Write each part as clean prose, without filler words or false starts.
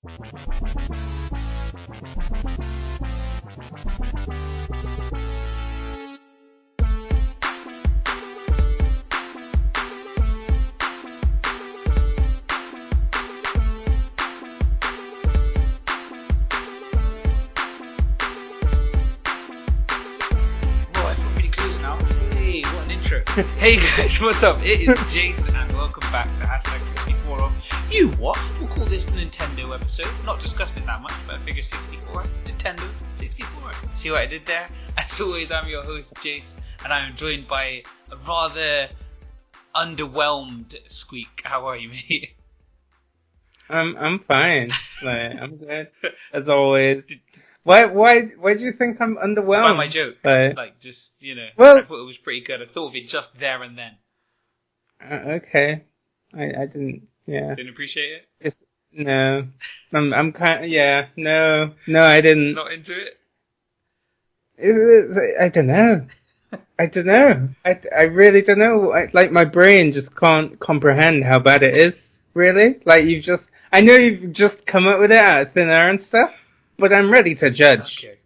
Hey guys, what's up? It is Jason and welcome back to Hashtag 64 of ÜWatt. We'll call this the Nintendo episode. Not discussing it that much, but I figure 64. Nintendo 64. See what I did there? As always, I'm your host Jace, and I am joined by a rather underwhelmed Squeak. How are you, mate? I'm fine. Like, I'm good as always. Why do you think I'm underwhelmed? By my joke. Like just, Well, I thought it was pretty good. I thought of it just there and then. Okay. I didn't, yeah. Didn't appreciate it? No. I'm kind of, yeah. No, I didn't. Just not into it? I don't know. I really don't know. Like, my brain just can't comprehend how bad it is, really. Like, I know you've just come up with it out of thin air and stuff. But I'm ready to judge. Okay.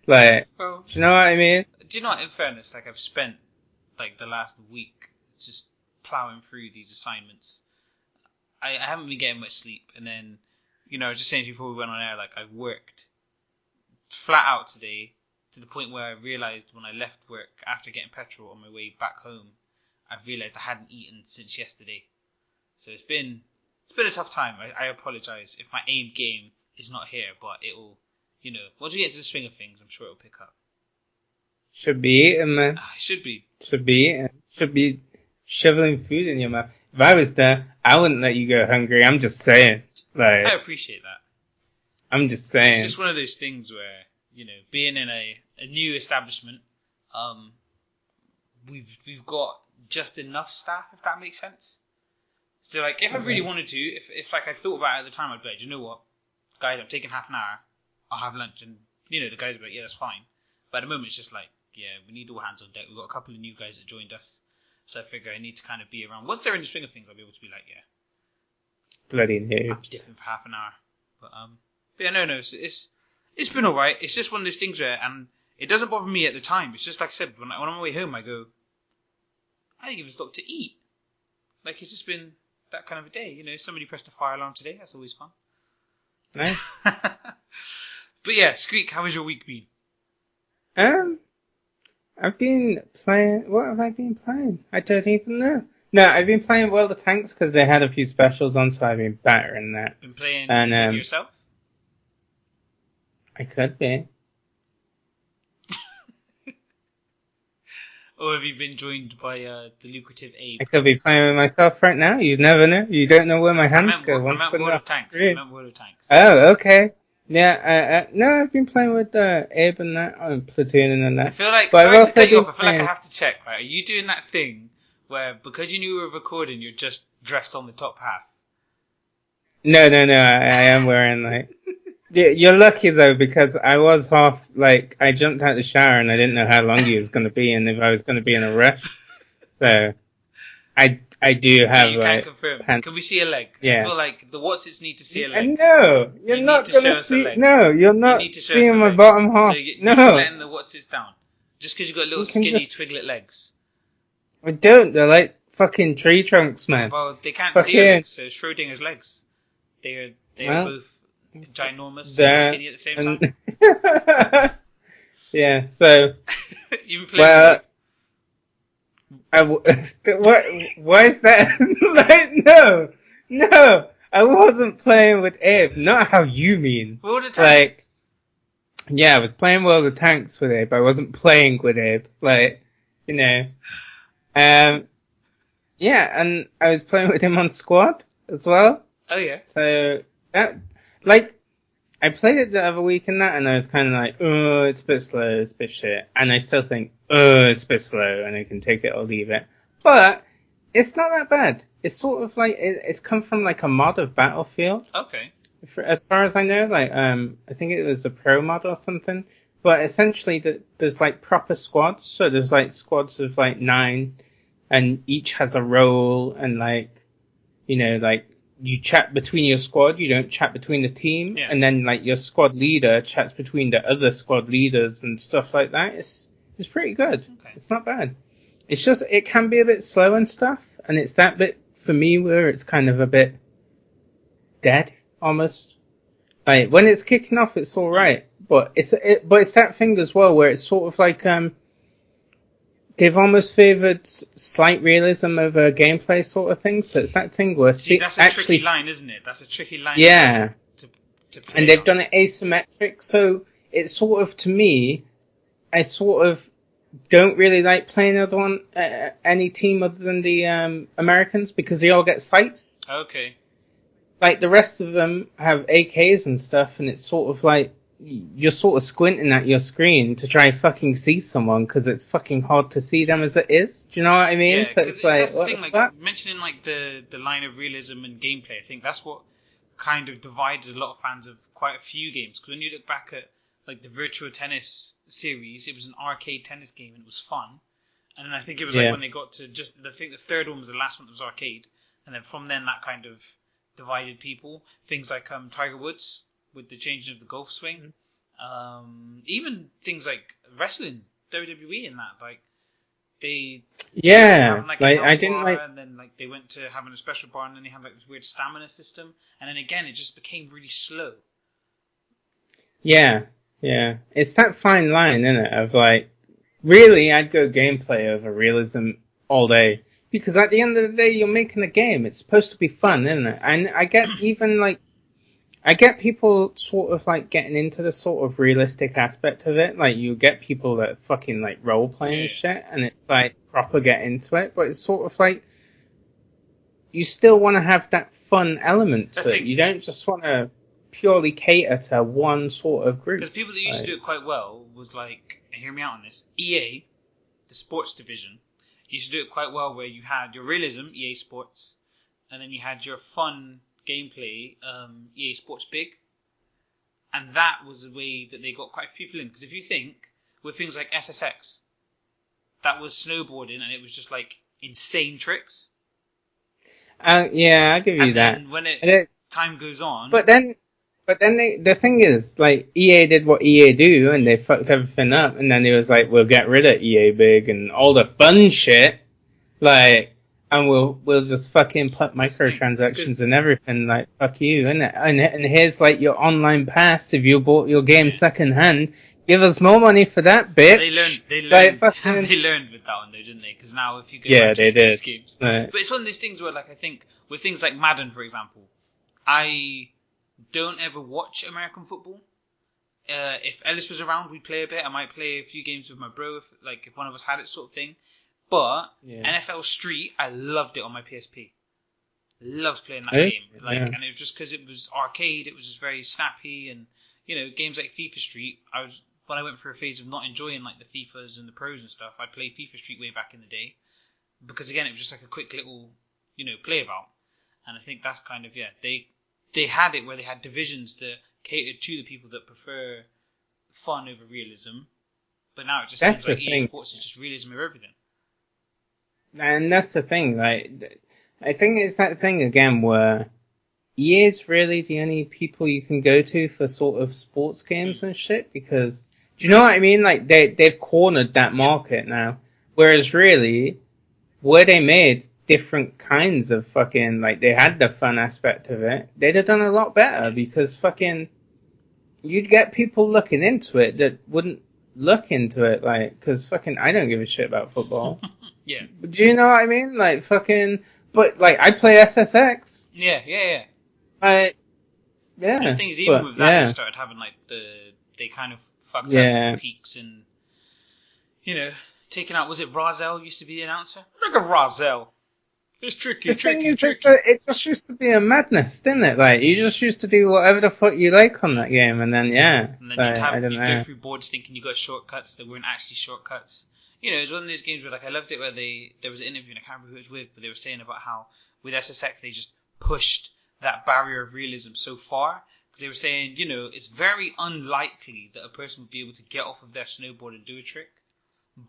Like, well, do you know what I mean? Do you know what, in fairness, like, I've spent, like, the last week just plowing through these assignments. I haven't been getting much sleep, and then, I was just saying before we went on air, like, I worked flat out today, to the point where I realised when I left work, after getting petrol on my way back home, I realised I hadn't eaten since yesterday. So it's been a tough time. I apologise if my aim game is not here, but it'll, once we get to the swing of things, I'm sure it'll pick up. Should be eating, man. Should be. Should be shoveling food in your mouth. If I was there, I wouldn't let you go hungry. I'm just saying. Like, I appreciate that. I'm just saying. It's just one of those things where, being in a new establishment, we've got just enough staff, if that makes sense. So, like, if I really wanted to, if like I thought about it at the time, I'd be like, do you know what? Guys, I'm taking half an hour, I'll have lunch, and, the guys are like, yeah, that's fine. But at the moment, it's just like, yeah, we need all hands on deck. We've got a couple of new guys that joined us, so I figure I need to kind of be around. Once they're in the swing of things, I'll be able to be like, yeah. Bloody I'm noobs. dipping for half an hour. But yeah, no, it's been alright. It's just one of those things where, and it doesn't bother me at the time. It's just like I said, when I'm on my way home, I go, I didn't even stop to eat. Like, it's just been that kind of a day, Somebody pressed a fire alarm today, that's always fun. Nice. But yeah, Squeak, how has your week been? I've been playing. What have I been playing? I don't even know. No, I've been playing World of Tanks because they had a few specials on, so I've been battering that. Been playing with yourself? I could be. Or have you been joined by the lucrative Abe? I could be playing with myself right now. You never know. You don't know where my hands go. I meant World of Tanks. Oh, okay. Yeah, no, I've been playing with Abe and that, Platoon and that. I feel like, but sorry to cut you off, I feel like I have to check, right? Are you doing that thing where, because you knew we were recording, you're just dressed on the top half? No, I am wearing, like... You're lucky, though, because I was half, like, I jumped out of the shower and I didn't know how long he was going to be and if I was going to be in a rush. So, I do have, you like, can't confirm. pants. Can we see a leg? Yeah. I feel like the Whatsits need to see a leg. No, you're you not going to see... No, you're not you seeing my bottom half. So you're no. just letting the Whatsits down. Just because you've got little skinny twiglet legs. I don't. They're like fucking tree trunks, man. Well, they can't see your legs, so Schrodinger's legs. They are both ginormous and skinny at the same time. Yeah, so... You've been playing what? Why is that? Like, no, I wasn't playing with Abe. Not how you mean. World of Like, Tanks. yeah, I was playing World of Tanks with Abe. I wasn't playing with Abe. Like, yeah, and I was playing with him on squad as well. Oh yeah. So that, like, I played it the other week and that, and I was kind of like, oh, it's a bit slow, it's a bit shit. And I still think, oh, it's a bit slow, and I can take it or leave it. But it's not that bad. It's sort of like, it's come from like a mod of Battlefield. Okay. As far as I know, like, I think it was a pro mod or something. But essentially, there's like proper squads. So there's like squads of like 9, and each has a role, and like, like you chat between your squad, you don't chat between the team, Yeah. and then like your squad leader chats between the other squad leaders and stuff like that. It's pretty good. Okay. It's not bad. It's just it can be a bit slow and stuff, and it's that bit for me where it's kind of a bit dead almost. Like when it's kicking off, it's all right, but it's that thing as well where it's sort of like they've almost favoured slight realism over gameplay sort of thing. So it's that thing where See, that's a tricky line, isn't it? That's a tricky line. Yeah. To play And they've on. done it asymmetric, so it's sort of, to me, I sort of don't really like playing any team other than the Americans because they all get sights. Okay. Like the rest of them have AKs and stuff, and it's sort of like you're sort of squinting at your screen to try and fucking see someone because it's fucking hard to see them as it is. Do you know what I mean? Yeah, so it's like, that's the what thing. the Like fuck? mentioning like the line of realism and gameplay. I think that's what kind of divided a lot of fans of quite a few games. Because when you look back at like the Virtua Tennis series, it was an arcade tennis game and it was fun. And then I think it was like when they got to I think the third one was the last one that was arcade, and then from then that kind of divided people. Things like Tiger Woods with the changing of the golf swing, even things like wrestling, WWE, and that like they having, like a I health didn't bar, like. and then like they went to having a special bar, and then they had like this weird stamina system, and then again it just became really slow. Yeah, it's that fine line, isn't it? Of like, really, I'd go gameplay over realism all day. Because at the end of the day, you're making a game. It's supposed to be fun, isn't it? And I get I get people sort of like getting into the sort of realistic aspect of it. Like you get people that fucking like role playing shit, and it's like proper get into it. But it's sort of like you still want to have that fun element to it. You don't just want to purely cater to one sort of group. Because people that used to do it quite well was like, hear me out on this, EA, the sports division, used to do it quite well where you had your realism, EA Sports, and then you had your fun gameplay, EA Sports Big. And that was the way that they got quite a few people in. Because if you think, with things like SSX, that was snowboarding and it was just like insane tricks. Yeah, I'll give you and that. Then when time goes on... But then the thing is, like, EA did what EA do, and they fucked everything up, and then it was like, we'll get rid of EA Big and all the fun shit, like, and we'll just fucking put microtransactions and everything, like, fuck you, innit? And here's, like, your online pass, if you bought your game second hand, give us more money for that, bitch. They learned, like, they learned with that one though, didn't they? Because now if you go back to these games, right. But it's one of these things where, like, I think with things like Madden, for example, I don't ever watch American football. If Ellis was around, we'd play a bit. I might play a few games with my bro, if one of us had it, sort of thing. But NFL Street, I loved it on my PSP. Loved playing that game, and it was just because it was arcade. It was just very snappy, and games like FIFA Street. When I went through a phase of not enjoying like the FIFAs and the pros and stuff, I played FIFA Street way back in the day because again, it was just like a quick little play about, and I think that's kind of they had it where they had divisions that catered to the people that prefer fun over realism, but now it just seems like EA Sports is just realism over everything. And that's the thing, like, I think it's that thing again where EA is really the only people you can go to for sort of sports games and shit, because, do you know what I mean? Like, they've cornered that market now. Whereas really, where they made different kinds of fucking, like, they had the fun aspect of it, they'd have done a lot better, because fucking, you'd get people looking into it that wouldn't look into it, like, because fucking, I don't give a shit about football. Yeah. Do you know what I mean? Like, fucking, but, like, I play SSX. Yeah. Yeah. And the thing is, even with that, they started having, like, they kind of fucked up the peaks and, taking out, was it Rozelle used to be the announcer? Look at Rozelle. It's tricky. It just used to be a madness, didn't it? Like, you just used to do whatever the fuck you like on that game, and then, And then you'd go through boards thinking you got shortcuts that weren't actually shortcuts. It was one of those games where, like, I loved it where there was an interview, and I can't remember who it was with, but they were saying about how, with SSX, they just pushed that barrier of realism so far. Because they were saying, it's very unlikely that a person would be able to get off of their snowboard and do a trick.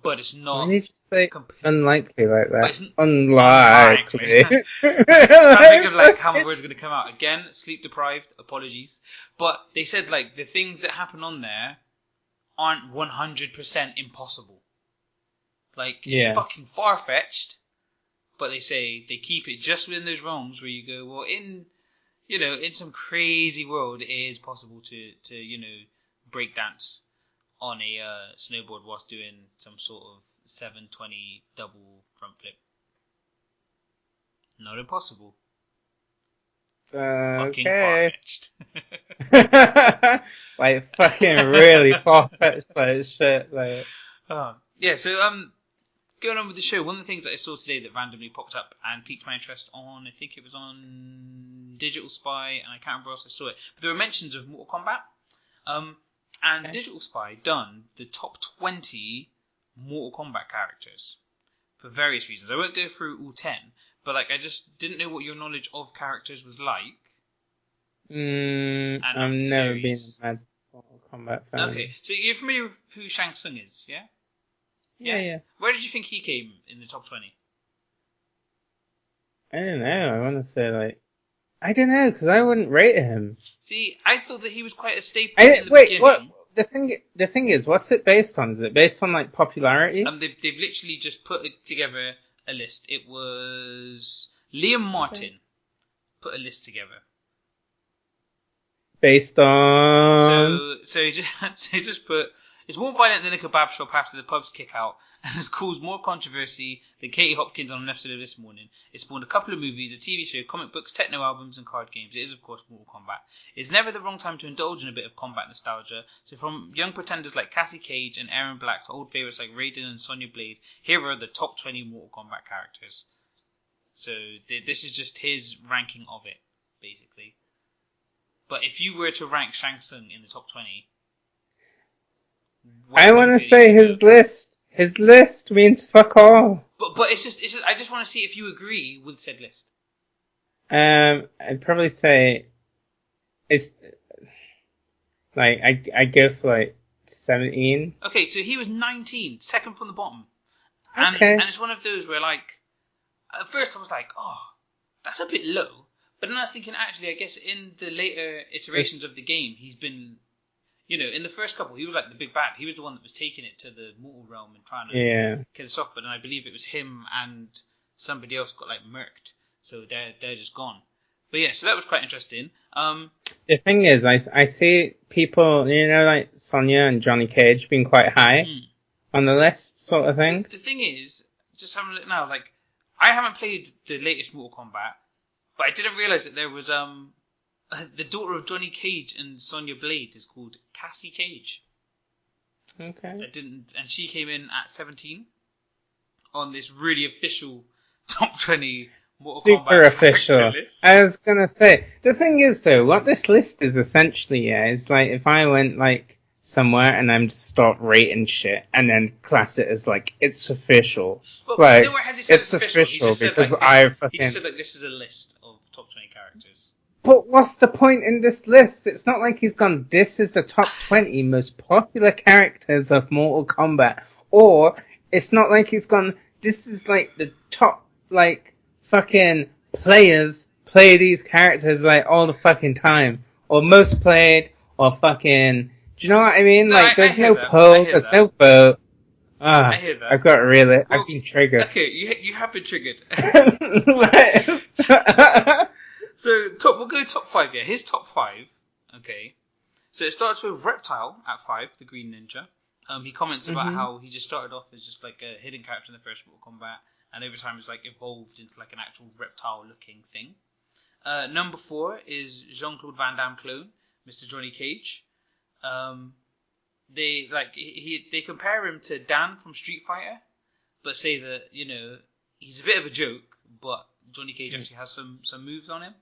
but it's not. When did you say unlikely like But that? it's Unlikely. Can't think of like how my word's going to come out. Again, sleep deprived. Apologies. But they said like the things that happen on there aren't 100% impossible. Like it's fucking far fetched. But they say they keep it just within those realms where you go, well, in some crazy world, it is possible to break dance on a snowboard whilst doing some sort of 720 double front flip. Not impossible. Fucking far-fetched. Like fucking really far-fetched like shit. Like. Yeah, so going on with the show, one of the things that I saw today that randomly popped up and piqued my interest on, I think it was on Digital Spy, and I can't remember else I saw it, but there were mentions of Mortal Kombat. And Digital Spy done the top 20 Mortal Kombat characters for various reasons. I won't go through all 10, but like I just didn't know what your knowledge of characters was like. I've never been a mad Mortal Kombat fan. Okay, so you're familiar with who Shang Tsung is, yeah? Yeah. Where did you think he came in the top 20? I don't know. I want to say like I don't know because I wouldn't rate him. See, I thought that he was quite a staple in the beginning. What? The thing is, what's it based on? Is it based on like popularity? They've literally just put together a list. It was Liam Martin put a list together. Based on so he just put it's more violent than a kebab shop after the pubs kick out and has caused more controversy than Katie Hopkins on an episode of This Morning. It spawned a couple of movies, a TV show, comic books, techno albums and card games. It is of course Mortal Kombat. It's never the wrong time to indulge in a bit of combat nostalgia. So from young pretenders like Cassie Cage and Aaron Black to old favourites like Raiden and Sonya Blade, here are the top 20 Mortal Kombat characters. So this is just his ranking of it, basically. But if you were to rank Shang Tsung in the top 20... I want to say his list. His list means fuck all. But it's just I just want to see if you agree with said list. I'd probably say it's like I go for like 17. Okay, so he was 19, second from the bottom. Okay. And it's one of those where like at first I was like, oh, that's a bit low. But then I was thinking, actually, I guess in the later iterations of the game, he's been, in the first couple, he was like the big bad. He was the one that was taking it to the mortal realm and trying to kill us off. But then I believe it was him and somebody else got like murked. So they're just gone. But yeah, so that was quite interesting. The thing is, I see people, like Sonya and Johnny Cage being quite high on the list, sort of thing. The thing is, just having a look now, like, I haven't played the latest Mortal Kombat, but I didn't realise that there was, the daughter of Johnny Cage and Sonya Blade is called Cassie Cage. Okay. And she came in at 17 on this really official top 20 Mortal Kombat super official list. I was gonna say, the thing is though, what this list is essentially, is like if I went like somewhere and I'm just start rating shit and then class it as like it's official. But like nowhere has he said it's official because he just said like this is a list of top 20 characters. But what's the point in this list? It's not like he's gone, this is the top 20 most popular characters of Mortal Kombat. Or it's not like he's gone, this is like the top like fucking players play these characters like all the fucking time, or most played, or fucking, do you know what I mean? No, like there's no that. poll, there's no vote. I hear that. I've got to reel it. I've been triggered. Okay, you have been triggered. So we'll go top 5. Yeah, his top 5. Okay, so it starts with Reptile at 5, the Green Ninja. He comments about how he just started off as just like a hidden character in the first Mortal Kombat, and over time has like evolved into like an actual reptile-looking thing. Number 4 is Jean-Claude Van Damme clone, Mr. Johnny Cage. They like they compare him to Dan from Street Fighter, but say that he's a bit of a joke, but Johnny Cage actually has some moves on him.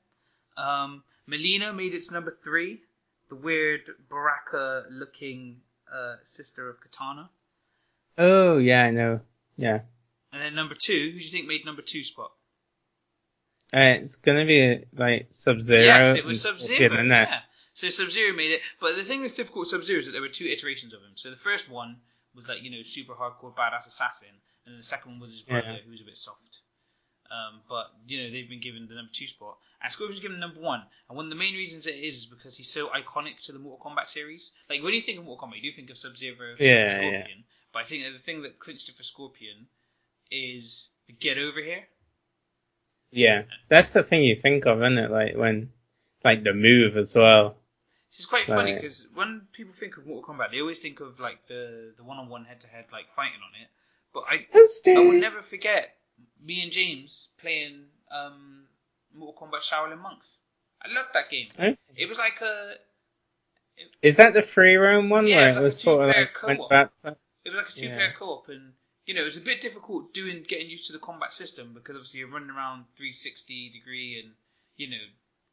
Melina made it to number 3, the weird Baraka-looking sister of Katana. Oh yeah, I know. Yeah. And then number 2, who do you think made number 2 spot? It's gonna be like Sub-Zero. Yes, it was Sub-Zero. Yeah. So Sub-Zero made it, but the thing that's difficult with Sub-Zero is that there were 2 iterations of him. So the first one was like, super hardcore badass assassin, and then the second one was his brother, who was a bit soft. But they've been given the number 2 spot, and Scorpion's given the number 1. And one of the main reasons it is because he's so iconic to the Mortal Kombat series. Like when you think of Mortal Kombat, you do think of Sub-Zero and Scorpion. Yeah. But I think that the thing that clinched it for Scorpion is the get over here. Yeah, that's the thing you think of, isn't it? Like when, like the move as well. This is quite funny because when people think of Mortal Kombat, they always think of like the one-on-one head-to-head like fighting on it. But I will never forget me and James playing Mortal Kombat Shaolin Monks. I loved that game. Okay. It was like Is that the 3-round one? Yeah, where it was like a 2-player co-op. It was like a 2-player co-op, and it was a bit difficult getting used to the combat system because obviously you're running around 360 degree and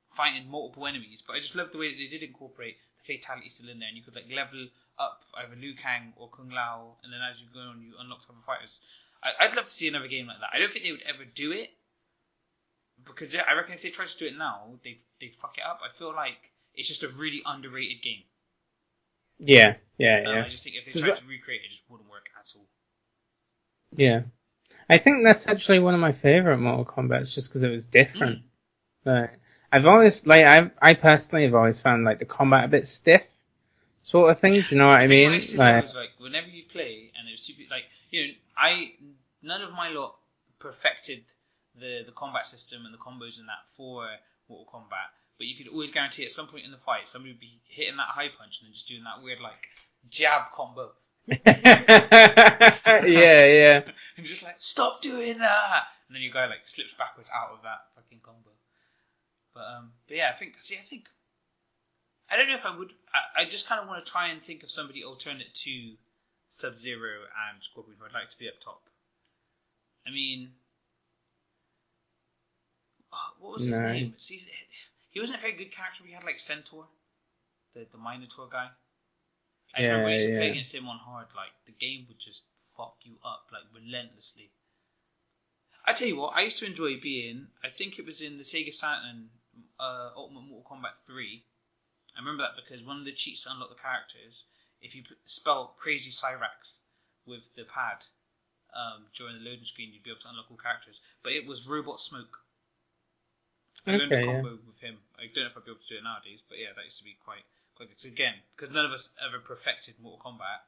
fighting multiple enemies. But I just loved the way that they did incorporate the fatality still in there, and you could like level up either Liu Kang or Kung Lao, and then as you go on, you unlock other fighters. I'd love to see another game like that. I don't think they would ever do it because I reckon if they tried to do it now, they'd fuck it up. I feel like it's just a really underrated game. Yeah. I just think if they tried to recreate it, it just wouldn't work at all. Yeah. I think that's actually one of my favourite Mortal Kombats just because it was different. I've always, I personally have always found, like, the combat a bit stiff, sort of thing. Do you know what I mean? What I was like, whenever you play, and it was too, like, none of my lot perfected the combat system and the combos and that for Mortal Kombat, but you could always guarantee at some point in the fight, somebody would be hitting that high punch and then just doing that weird, like, jab combo. yeah. And you're just like, stop doing that! And then your guy, like, slips backwards out of that fucking combo. But yeah, I think I don't know if I would. I just kind of want to try and think of somebody alternate to Sub-Zero and Scorpion who I'd like to be up top. I mean, what was his name? See, he wasn't a very good character. We had like Centaur, the Minotaur guy. I remember we used to play against him on hard. Like the game would just fuck you up like relentlessly. I tell you what, I used to enjoy being. I think it was in the Sega Saturn Ultimate Mortal Kombat 3. I remember that because one of the cheats to unlock the characters, if you spell Crazy Cyrax with the pad during the loading screen, you'd be able to unlock all characters. But it was Robot Smoke. I learned a combo with him. I don't know if I'd be able to do it nowadays, but yeah, that used to be quite good. So again, because none of us ever perfected Mortal Kombat,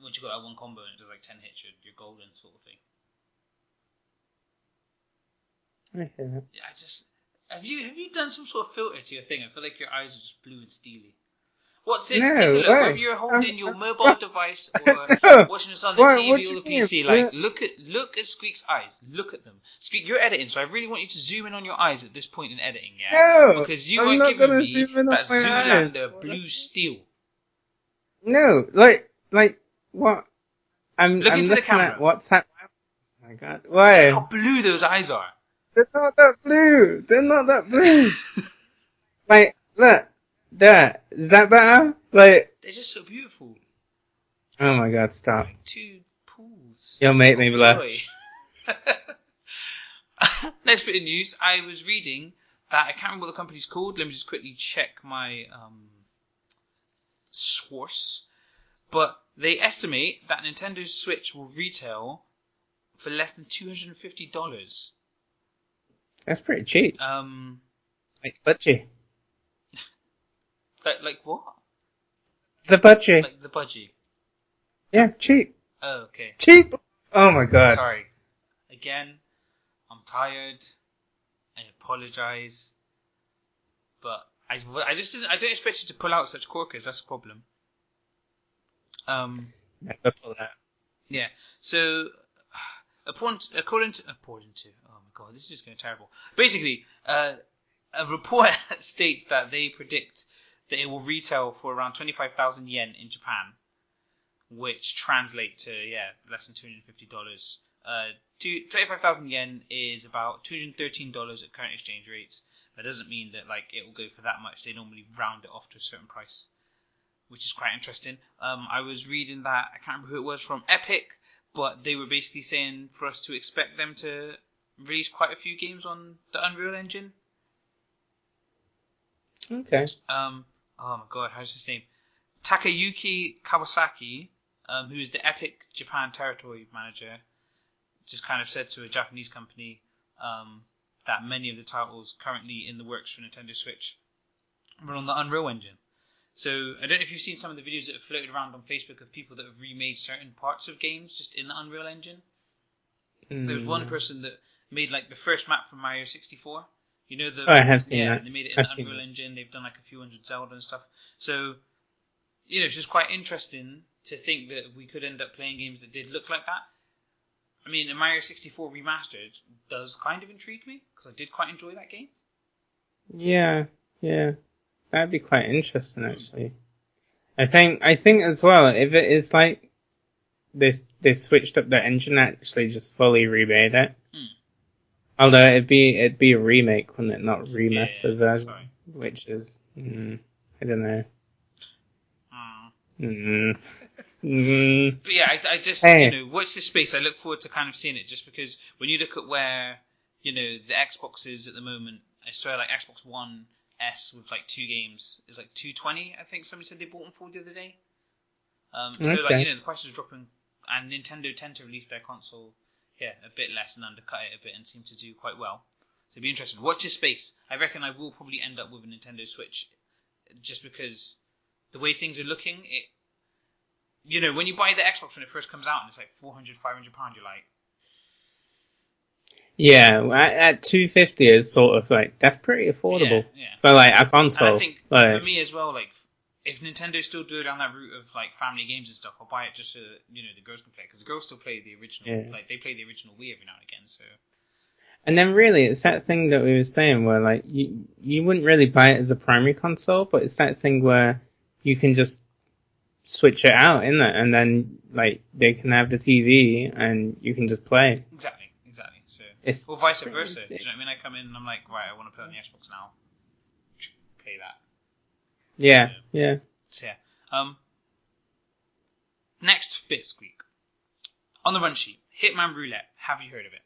once you got that one combo and it does like 10 hits, you're golden sort of thing. Okay. Yeah, have you done some sort of filter to your thing? I feel like your eyes are just blue and steely. What's it? Take a look. Whether you're holding your mobile device or watching this on the TV or the PC, like look at Squeak's eyes. Look at them. Squeak, you're editing, so I really want you to zoom in on your eyes at this point in editing, yeah? No, because you are giving me that Zoolander blue steel. No, like what? I'm into the looking camera. At what's happening. Oh my god! Why? Look how blue those eyes are. They're not that blue. They're not that blue. Like, look. There. Is that better? Like, they're just so beautiful. Oh my god, stop. Like 2 pools. You'll make me blush. Next bit of news. I was reading that, I can't remember what the company's called. Let me just quickly check my source. But they estimate that Nintendo Switch will retail for less than $250. That's pretty cheap. Like budgie. Like what? The budgie. Like the budgie. Yeah, cheap. Oh, okay. Cheap. Oh my god. Sorry. Again, I'm tired. I apologize. But I don't expect you to pull out such corkers. That's the problem. Never pull that. Yeah. So, according to, oh my god, this is just going terrible. Basically, a report states that they predict that it will retail for around 25,000 yen in Japan, which translate to less than $250. 25,000 yen is about $213 at current exchange rates. That doesn't mean that like it will go for that much. They normally round it off to a certain price, which is quite interesting. I was reading that, I can't remember who it was from, Epic, but they were basically saying for us to expect them to release quite a few games on the Unreal Engine. Okay. Oh my god, how's his name? Takayuki Kawasaki who is the Epic Japan territory manager, just kind of said to a Japanese company that many of the titles currently in the works for Nintendo Switch were on the Unreal Engine. So I don't know if you've seen some of the videos that have floated around on Facebook of people that have remade certain parts of games just in the Unreal Engine. There was one person that made like the first map from Mario 64. You know I have seen that. They made it in the Unreal Engine. They've done like a few hundred Zelda and stuff. So, it's just quite interesting to think that we could end up playing games that did look like that. I mean, a Mario 64 remastered does kind of intrigue me because I did quite enjoy that game. Yeah. That'd be quite interesting, actually. I think as well, if it is like they switched up the engine, actually just fully remade it. Although it'd be a remake, wouldn't it? Not remastered version, sorry. Which is I don't know. But yeah, I just watch this space. I look forward to kind of seeing it, just because when you look at where the Xbox is at the moment, I swear like Xbox One S with like 2 games is like $220. I think somebody said they bought them for the other day. So like the price is dropping, and Nintendo tend to release their console a bit less and undercut it a bit and seem to do quite well. So it'd be interesting. Watch this space. I reckon I will probably end up with a Nintendo Switch, just because the way things are looking. When you buy the Xbox when it first comes out and it's like £400, £500, you're like. Yeah, at $250 it's sort of like, that's pretty affordable for like a console. And I think for me as well, like if Nintendo still go down that route of like family games and stuff, I'll buy it just so that, the girls can play it, because the girls still play the original. Like they play the original Wii every now and again. So. And then really, it's that thing that we were saying where like you wouldn't really buy it as a primary console, but it's that thing where you can just switch it out, isn't it? And then like they can have the TV and you can just play. Exactly. So, or vice versa. Do you know what I mean? I come in and I'm like, right, I want to play on the Xbox now. Play that. Yeah. So next bit, Squeak. On the run sheet, Hitman Roulette. Have you heard of it?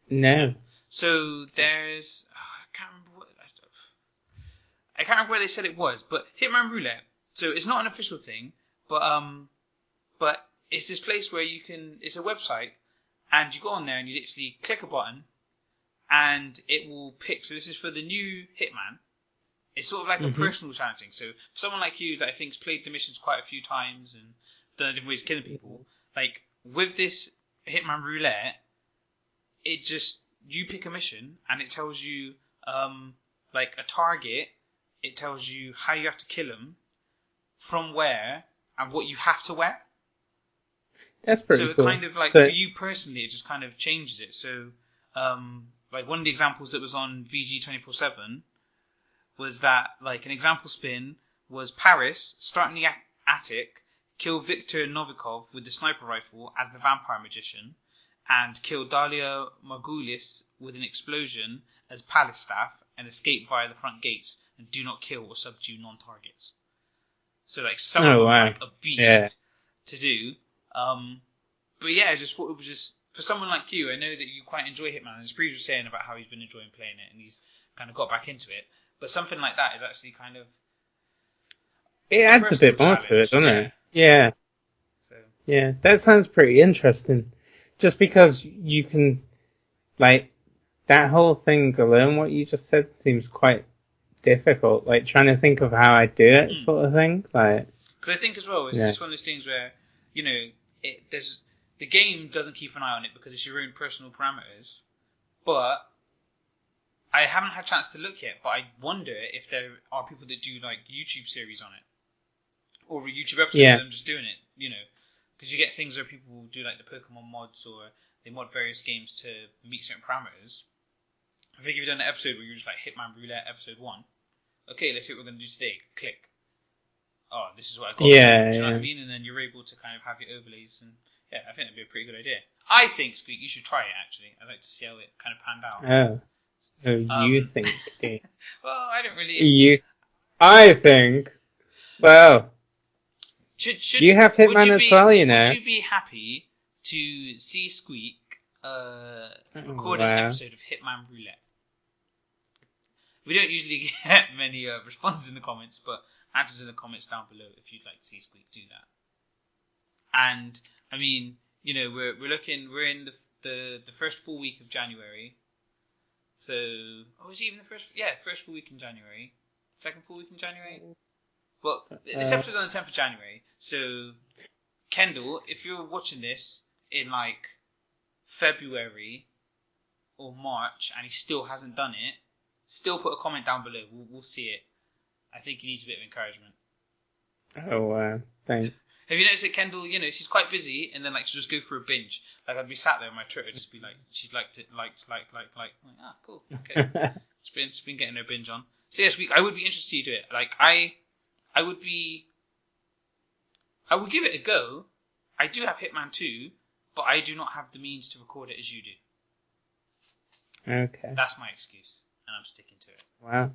No. So there's, I can't remember where they said it was, but Hitman Roulette. So it's not an official thing, but it's this place where it's a website, and you go on there and you literally click a button, and it will pick. So this is for the new Hitman. It's sort of like a personal challenge thing. So for someone like you that I think's played the missions quite a few times and done different ways of killing people, like with this Hitman Roulette, you pick a mission and it tells you like a target. It tells you how you have to kill them, from where, and what you have to wear. That's pretty cool. So it kind of like, for you personally, it just kind of changes it. So like one of the examples that was on VG 24/7 was that like an example spin was Paris start in the attic, kill Viktor Novikov with the sniper rifle as the vampire magician, and kill Dalia Margulis with an explosion as palace staff, and escape via the front gates, and do not kill or subdue non-targets. So like some of them are like a beast to do. But yeah, I just thought it was just, for someone like you, I know that you quite enjoy Hitman, and Spreeze was saying about how he's been enjoying playing it and he's kind of got back into it. But something like that is actually kind of... It adds a bit more to it, doesn't it? Yeah. So. Yeah, that sounds pretty interesting. Just because you can, like, that whole thing alone, what you just said, seems quite difficult. Like, trying to think of how I do it, sort of thing. Like, because I think as well, it's one of those things where, the game doesn't keep an eye on it because it's your own personal parameters. But I haven't had a chance to look yet, but I wonder if there are people that do like YouTube series on it, or a YouTube episode of them just doing it. Because you get things where people do like the Pokemon mods, or they mod various games to meet certain parameters. I think if you've done an episode where you're just like Hitman Roulette episode 1, okay, let's see what we're going to do today. Click. Oh, this is what I got. Do you know what I mean? And then you're able to kind of have your overlays, and I think that'd be a pretty good idea. I think, Squeak, you should try it actually. I'd like to see how it kind of panned out. You think? Well, I don't really. I think. Well. Should you have Hitman as well, Would you be happy to see Squeak record an episode of Hitman Roulette? We don't usually get many responses in the comments, but answers in the comments down below if you'd like to see Squeak do that. And I mean, we're in the first full week of January. So, is it even the first? Yeah, first full week in January. Second full week in January. Well, this episode's on the 10th of January. So, Kendall, if you're watching this in like February or March and he still hasn't done it, still put a comment down below. We'll see it. I think he needs a bit of encouragement. Oh, thanks. Have you noticed that Kendall, she's quite busy and then she'll just go for a binge. Like I'd be sat there on my Twitter, just be like, she'd like. I'm like, cool, okay. She's been getting her binge on. So yes, I would be interested to do it. Like I would give it a go. I do have Hitman 2, but I do not have the means to record it as you do. Okay. That's my excuse, and I'm sticking to it. Wow.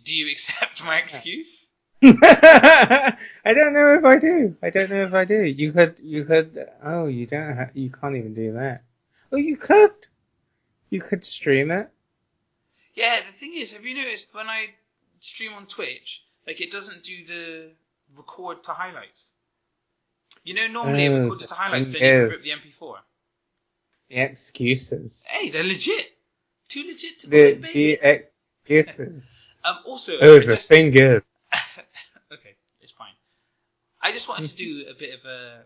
Do you accept my excuse? I don't know if I do. You could. Oh, you don't. You can't even do that. Oh, you could. You could stream it. Yeah. The thing is, have you noticed when I stream on Twitch, it doesn't do the record to highlights? Normally it records it to highlights, then you can rip the MP4. The excuses. Hey, they're legit. Too legit to believe, baby. The excuses. Also, the thing is. Okay, it's fine. I just wanted to do a bit of a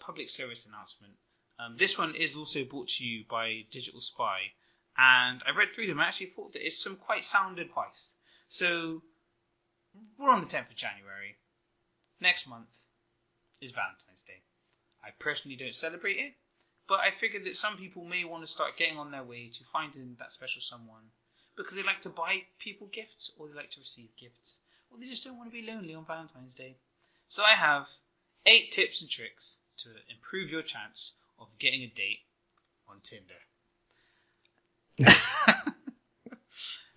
public service announcement. This one is also brought to you by Digital Spy, and I read through them and actually thought that it's some quite sound advice. So, we're on the 10th of January. Next month is Valentine's Day. I personally don't celebrate it, but I figured that some people may want to start getting on their way to finding that special someone because they like to buy people gifts, or they like to receive gifts, or they just don't want to be lonely on Valentine's Day. So I have 8 tips and tricks to improve your chance of getting a date on Tinder.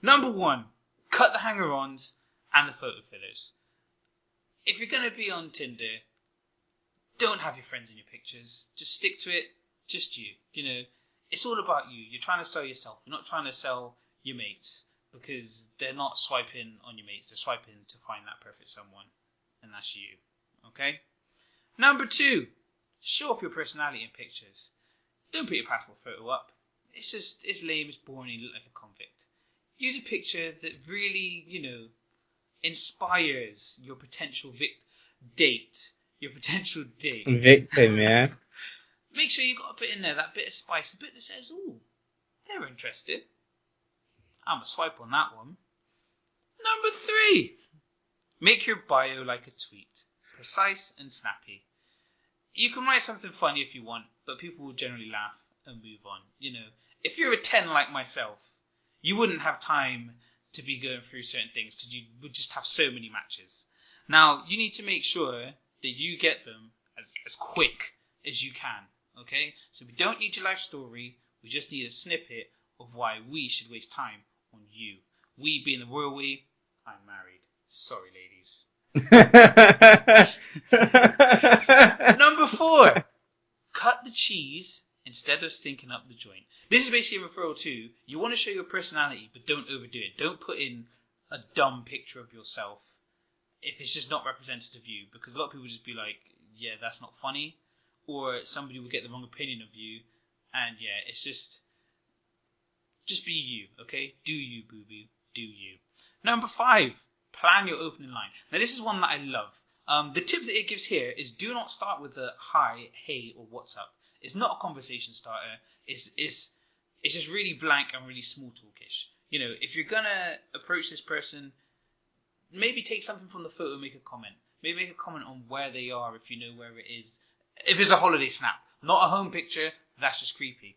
Number 1, cut the hanger-ons and the photo fillers. If you're going to be on Tinder, don't have your friends in your pictures. Just stick to it. Just you. It's all about you. You're trying to sell yourself. You're not trying to sell your mates, because they're not swiping on your mates. They're swiping to find that perfect someone, and that's you. Okay? Number 2, show off your personality in pictures. Don't put your passport photo up. It's lame, it's boring, you look like a convict. Use a picture that really, inspires your potential date. Your potential date. Victim, yeah. Make sure you got a bit in there, that bit of spice, a bit that says, ooh, they're interested. I'm going to swipe on that one. Number 3, make your bio like a tweet. Precise and snappy. You can write something funny if you want, but people will generally laugh and move on. If you're a 10 like myself, you wouldn't have time to be going through certain things because you would just have so many matches. Now, you need to make sure that you get them as quick as you can, okay? So we don't need your life story, we just need a snippet of why we should waste time on you. We being the royal we, I'm married. Sorry, ladies. Number 4, cut the cheese instead of stinking up the joint. This is basically a referral to, you want to show your personality, but don't overdo it. Don't put in a dumb picture of yourself if it's just not representative of you, because a lot of people just be like, yeah, that's not funny, or somebody will get the wrong opinion of you, and yeah, it's just be you, okay? Do you, boo-boo, do you. Number 5, plan your opening line. Now, this is one that I love. The tip that it gives here is do not start with a hi, hey, or what's up. It's not a conversation starter. It's just really blank and really small talkish. If you're gonna approach this person, maybe take something from the photo and make a comment. Maybe make a comment on where they are if you know where it is. If it's a holiday snap, not a home picture, that's just creepy.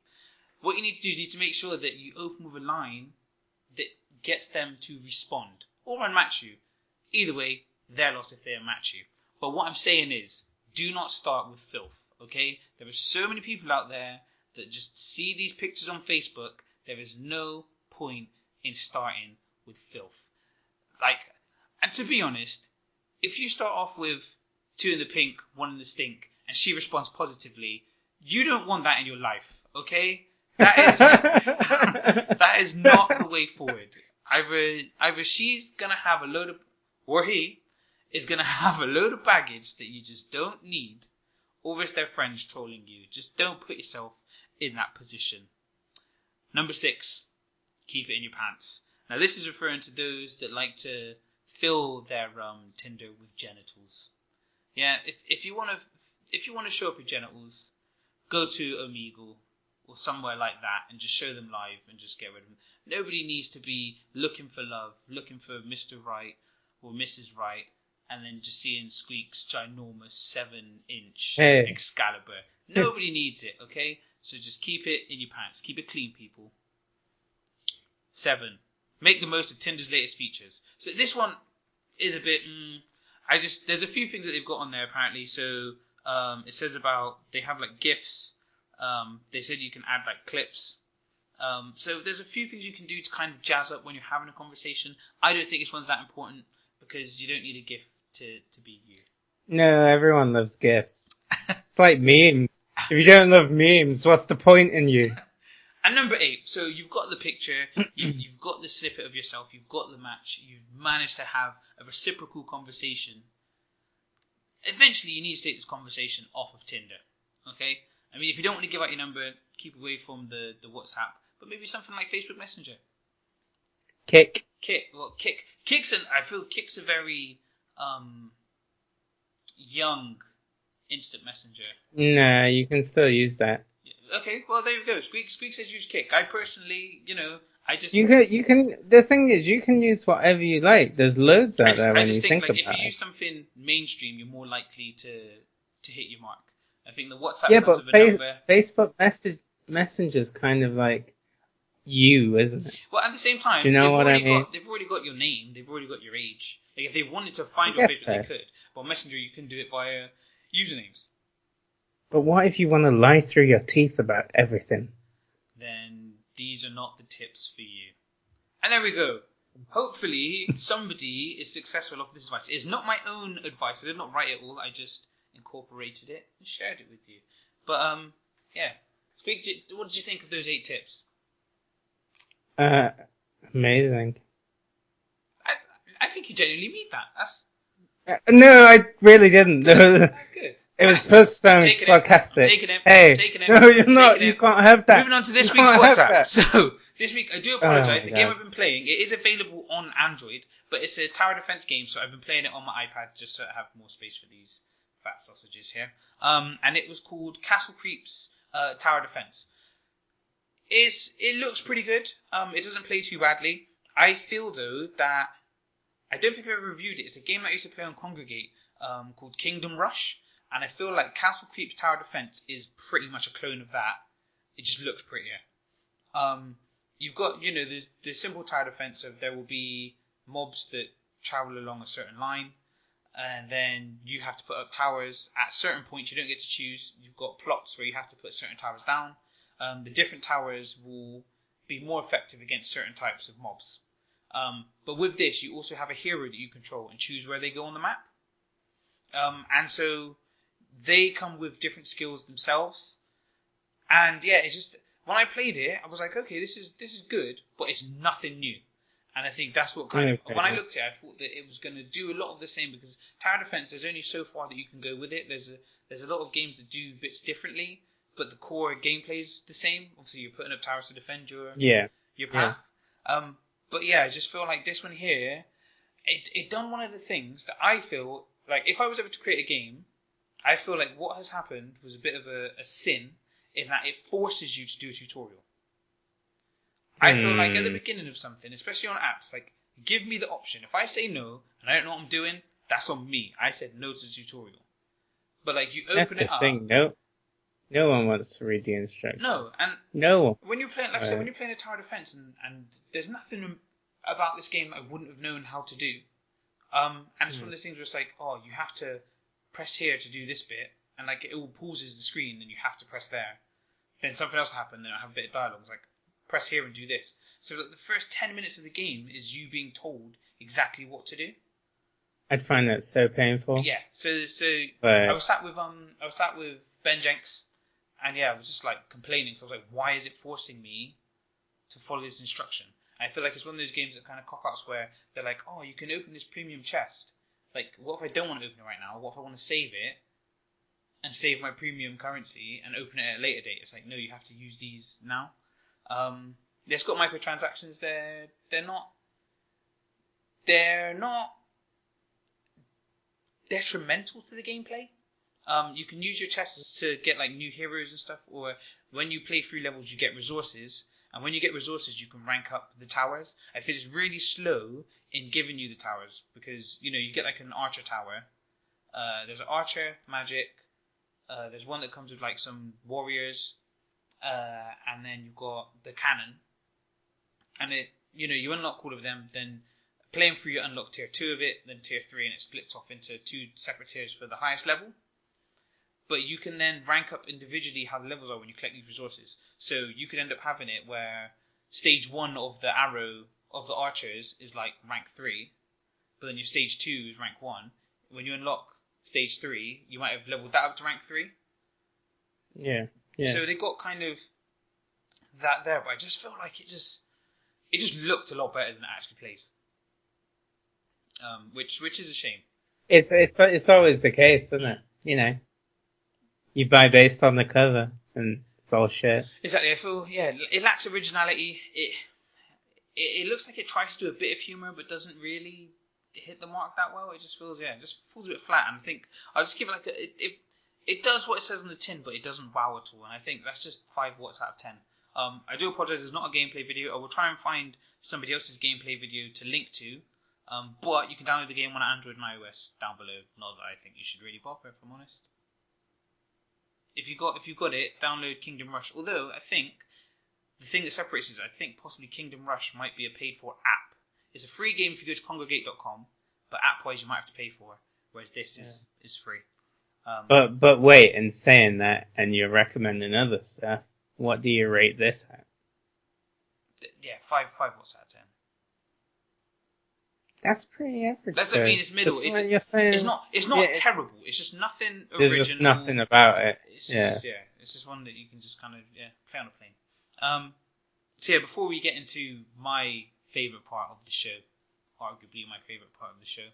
What you need to do is you need to make sure that you open with a line that gets them to respond or unmatch you. Either way, they're lost if they unmatch you. But what I'm saying is, do not start with filth, okay? There are so many people out there that just see these pictures on Facebook. There is no point in starting with filth. And to be honest, if you start off with 2 in the pink, 1 in the stink, and she responds positively, you don't want that in your life, okay? That is not the way forward. Either she's gonna have a load of, or he is going to have a load of baggage that you just don't need, or it's their friends trolling you. Just don't put yourself in that position. Number 6, keep it in your pants. Now, this is referring to those that like to fill their Tinder with genitals. Yeah, if you want to show off your genitals, go to Omegle or somewhere like that and just show them live and just get rid of them. Nobody needs to be looking for love, looking for Mr. Right or Mrs. Right, and then just seeing Squeak's ginormous 7-inch Excalibur. Nobody needs it, okay? So just keep it in your pants. Keep it clean, people. 7, make the most of Tinder's latest features. So this one is a bit... there's a few things that they've got on there, apparently. So it says about... They have, like, GIFs. They said you can add, like, clips. So there's a few things you can do to kind of jazz up when you're having a conversation. I don't think this one's that important because you don't need a GIF to be you. No, everyone loves GIFs. It's like memes. If you don't love memes, what's the point in you? And number 8, so you've got the picture, you've got the snippet of yourself, you've got the match, you've managed to have a reciprocal conversation. Eventually, you need to take this conversation off of Tinder, okay? I mean, if you don't want to give out your number, keep away from the WhatsApp, but maybe something like Facebook Messenger. Kik. I feel Kik's a very young instant messenger. No, you can still use that. Okay, well there you go. Squeak says use Kik. I personally, I just... You can. The thing is, you can use whatever you like. There's loads out there when you think about it. If you use something mainstream, you're more likely to hit your mark. I think the WhatsApp but Facebook Messenger's kind of like you, isn't it? Well, at the same time, do you know what I mean? They've already got your name. They've already got your age. Like if they wanted to find your Facebook, they could. But Messenger, you can do it via usernames. But what if you want to lie through your teeth about everything? Then these are not the tips for you. And there we go. Hopefully, somebody is successful off this advice. It's not my own advice. I did not write it all. I just incorporated it and shared it with you. But, yeah. Squeak, what did you think of those 8 tips? Amazing. I think you genuinely mean that. That's... No, I really didn't. That's good. It was supposed to sound sarcastic. No, you're not. You can't have that. Moving on to this week's WhatsApp. So, this week, I do apologise. The game I've been playing, it is available on Android, but it's a tower defense game, so I've been playing it on my iPad just to have more space for these fat sausages here. And it was called Castle Creeps Tower Defense. It looks pretty good. It doesn't play too badly. I feel, though, that... I don't think I've ever reviewed it. It's a game that I used to play on Congregate called Kingdom Rush. And I feel like Castle Creeps Tower Defense is pretty much a clone of that. It just looks prettier. You've got, the simple tower defense of there will be mobs that travel along a certain line. And then you have to put up towers. At certain points, you don't get to choose. You've got plots where you have to put certain towers down. The different towers will be more effective against certain types of mobs. But with this, you also have a hero that you control and choose where they go on the map. And so they come with different skills themselves. And yeah, it's just, when I played it, I was like, okay, this is good, but it's nothing new. And I think that's what when I looked at it, I thought that it was going to do a lot of the same, because tower defense, there's only so far that you can go with it. There's a lot of games that do bits differently, but the core gameplay is the same. Obviously, you're putting up towers to defend your path. Yeah. But yeah, I just feel like this one here, it done one of the things that I feel like if I was ever to create a game, I feel like what has happened was a bit of a sin in that it forces you to do a tutorial. I feel like at the beginning of something, especially on apps, like, give me the option. If I say no, and I don't know what I'm doing, that's on me. I said no to the tutorial. But, like, you open it up... Thing. No one wants to read the instructions. No, and... No one. When you're playing, like I said, when you're playing a tower defense, and there's nothing about this game that I wouldn't have known how to do. And it's one of those things where it's like, oh, you have to press here to do this bit, and, like, it all pauses the screen, and you have to press there. Then something else happened, and I have a bit of dialogue. It's like, press here and do this. So like, the first 10 minutes of the game is you being told exactly what to do. I'd find that so painful. Yeah. So I was sat with Ben Jenks, and yeah, I was just like complaining. So I was like, why is it forcing me to follow this instruction? And I feel like it's one of those games that kind of cop outs where they're like, oh, you can open this premium chest, Like, what if I don't want to open it right now? What if I want to save it and save my premium currency and open it at a later date? It's like, no, you have to use these now. It's got microtransactions. They're not detrimental to the gameplay. You can use your chests to get like new heroes and stuff, or when you play through levels, you get resources, and when you get resources, you can rank up the towers. I feel it's really slow in giving you the towers because you get like an archer tower. There's an archer, magic. There's one that comes with like some warriors, and then you've got the cannon. And you unlock all of them. Then playing through, you unlock tier 2 of it, then tier 3, and it splits off into 2 separate tiers for the highest level. But you can then rank up individually how the levels are when you collect these resources. So you could end up having it where stage 1 of the arrow of the archers is like rank 3, but then your stage 2 is rank 1. When you unlock stage 3, you might have leveled that up to rank 3. Yeah. So they got kind of that there, but I just feel like it just looked a lot better than it actually plays. Which is a shame. It's always the case, isn't it? You buy based on the cover, and it's all shit. Exactly. I feel it lacks originality. It looks like it tries to do a bit of humor, but doesn't really hit the mark that well. It just feels a bit flat. And I think I'll just give it like it does what it says on the tin, but it doesn't wow at all. And I think that's just 5 watts out of 10. I do apologize. It's not a gameplay video. I will try and find somebody else's gameplay video to link to. But you can download the game on Android and iOS down below. Not that I think you should really bother, if I'm honest. If you got it, download Kingdom Rush. Although I think the thing that separates is I think possibly Kingdom Rush might be a paid-for app. It's a free game if you go to congregate.com, but app-wise you might have to pay for it. Whereas this is free. But wait, in saying that, and you're recommending other stuff, what do you rate this at? Yeah, 5 watts out of 10. That's pretty average. That's what I mean. It's middle. You're saying, it's not terrible. It's just nothing original. There's just nothing about it. It's just one that you can just kind of play on a plane. So before we get into my favourite part of the show, arguably my favourite part of the show,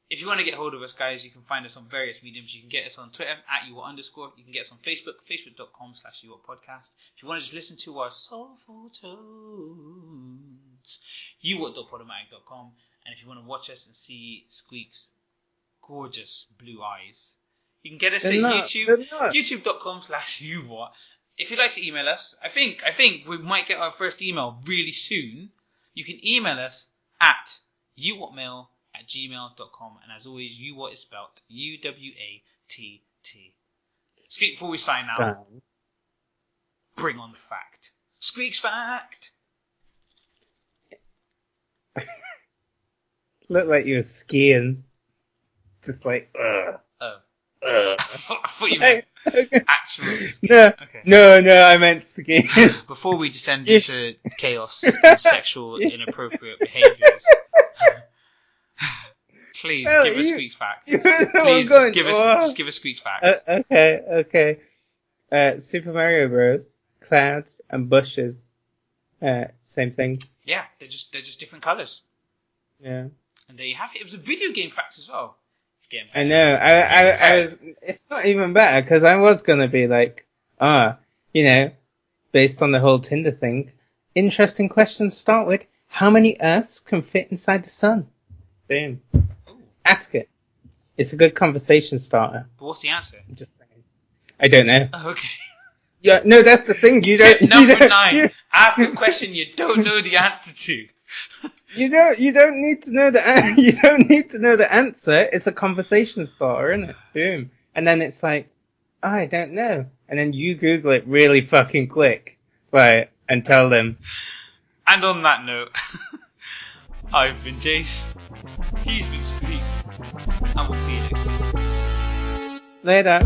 if you want to get hold of us, guys, you can find us on various mediums. You can get us on Twitter @UWatt_. You can get us on Facebook, facebook.com/UWattpodcast. If you want to just listen to our soulful tones, UWatt.podomatic.com. And if you want to watch us and see Squeak's gorgeous blue eyes, you can get us at YouTube, youtube.com/UWatt. If you'd like to email us, I think we might get our first email really soon. You can email us at UWattmail@gmail.com, and as always, UWatt is spelled UWATT. Squeak, before we sign out, bring on the fact. Squeak's fact. Looked like you were skiing. Just like, I thought you meant actual skiing. Okay. No, I meant skiing. Before we descend into chaos and sexual inappropriate behaviours, please give us Squeak's fact. Please just give us Squeak's fact. Okay. Super Mario Bros. Clouds and bushes. Same thing. Yeah, they're just different colours. Yeah. And there you have it. It was a video game fact as well. It's getting better. I know. I was. It's not even better because I was gonna be like, based on the whole Tinder thing. Interesting question to start with. How many Earths can fit inside the sun? Boom. Ooh. Ask it. It's a good conversation starter. But what's the answer? I'm just saying. I don't know. Oh, okay. Yeah, no, that's the thing. You Tip don't. number 9. Ask a question you don't know the answer to. You don't need to know you don't need to know the answer. It's a conversation starter, isn't it? Boom. And then it's like, I don't know. And then you Google it really fucking quick. Right. And tell them. And on that note, I've been Jace. He's been Squeak. And we'll see you next week. Later.